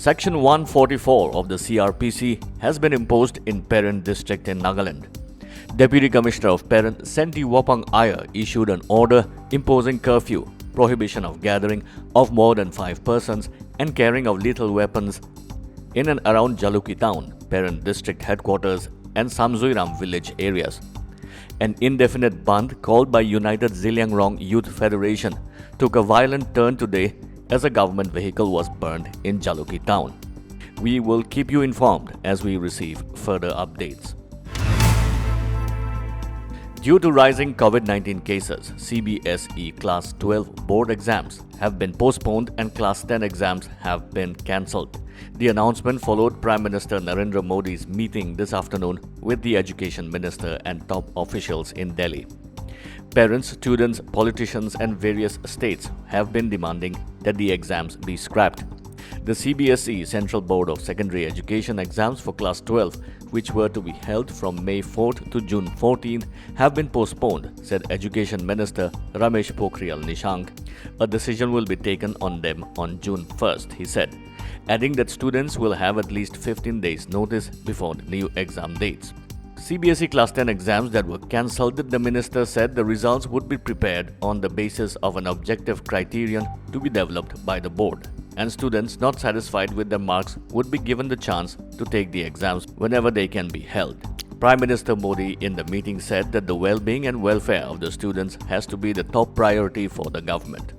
Section 144 of the CRPC has been imposed in PEREN district in Nagaland. Deputy Commissioner of PEREN, Senti Wapang Iyer, issued an order imposing curfew, prohibition of gathering of more than 5 persons and carrying of lethal weapons in and around Jaluki town, PEREN district headquarters and Samzuiram village areas. An indefinite band called by United Ziliangrong Youth Federation took a violent turn today as a government vehicle was burned in Jaluki town. We will keep you informed as we receive further updates. Due to rising COVID-19 cases, CBSE Class 12 board exams have been postponed and Class 10 exams have been cancelled. The announcement followed Prime Minister Narendra Modi's meeting this afternoon with the Education Minister and top officials in Delhi. Parents, students, politicians and various states have been demanding that the exams be scrapped. The CBSE Central Board of Secondary Education exams for Class 12, which were to be held from May 4th to June 14th, have been postponed, said Education Minister Ramesh Pokhriyal Nishank. A decision will be taken on them on June 1st, he said, adding that students will have at least 15 days notice before the new exam dates. CBSE Class 10 exams that were cancelled, the minister said the results would be prepared on the basis of an objective criterion to be developed by the board, and students not satisfied with their marks would be given the chance to take the exams whenever they can be held. Prime Minister Modi in the meeting said that the well-being and welfare of the students has to be the top priority for the government.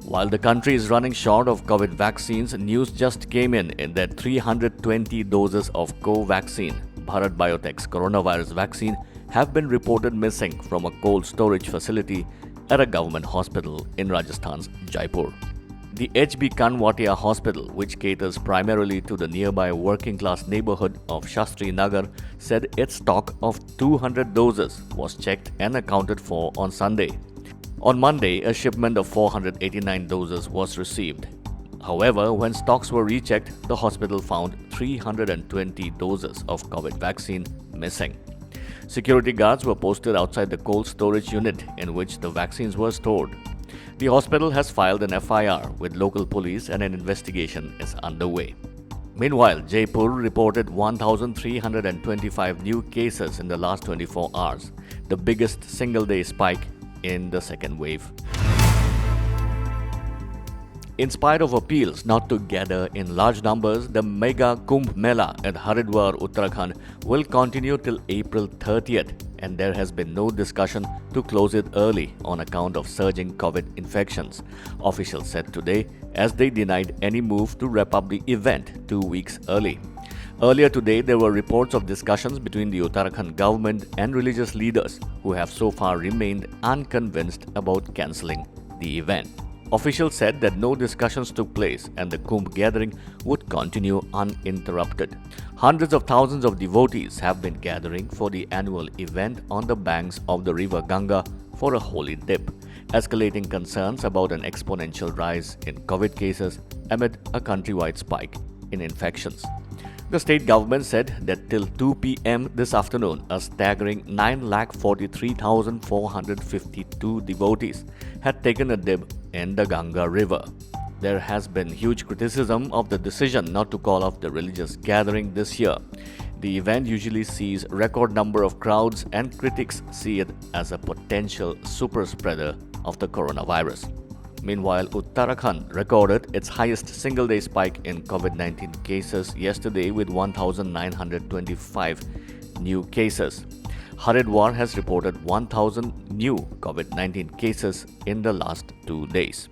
While the country is running short of COVID vaccines, news just came in that 320 doses of COVAXIN, Bharat Biotech's coronavirus vaccine, have been reported missing from a cold storage facility at a government hospital in Rajasthan's Jaipur. The HB Kanwatia Hospital, which caters primarily to the nearby working-class neighborhood of Shastri Nagar, said its stock of 200 doses was checked and accounted for on Sunday. On Monday, a shipment of 489 doses was received. However, when stocks were rechecked, the hospital found 320 doses of COVID vaccine missing. Security guards were posted outside the cold storage unit in which the vaccines were stored. The hospital has filed an FIR with local police and an investigation is underway. Meanwhile, Jaipur reported 1,325 new cases in the last 24 hours, the biggest single-day spike in the second wave. In spite of appeals not to gather in large numbers, the mega MELA at Haridwar, Uttarakhand will continue till April 30th, and there has been no discussion to close it early on account of surging COVID infections, officials said today, as they denied any move to wrap up the event 2 weeks early. Earlier today, there were reports of discussions between the Uttarakhand government and religious leaders who have so far remained unconvinced about cancelling the event. Officials said that no discussions took place and the Kumbh gathering would continue uninterrupted. Hundreds of thousands of devotees have been gathering for the annual event on the banks of the river Ganga for a holy dip, escalating concerns about an exponential rise in COVID cases amid a countrywide spike in infections. The state government said that till 2 p.m. this afternoon, a staggering 943,452 devotees had taken a dip in the Ganga River. There has been huge criticism of the decision not to call off the religious gathering this year. The event usually sees record number of crowds and critics see it as a potential super spreader of the coronavirus. Meanwhile, Uttarakhand recorded its highest single-day spike in COVID-19 cases yesterday with 1,925 new cases. Haridwar has reported 1,000 new COVID-19 cases in the last 2 days.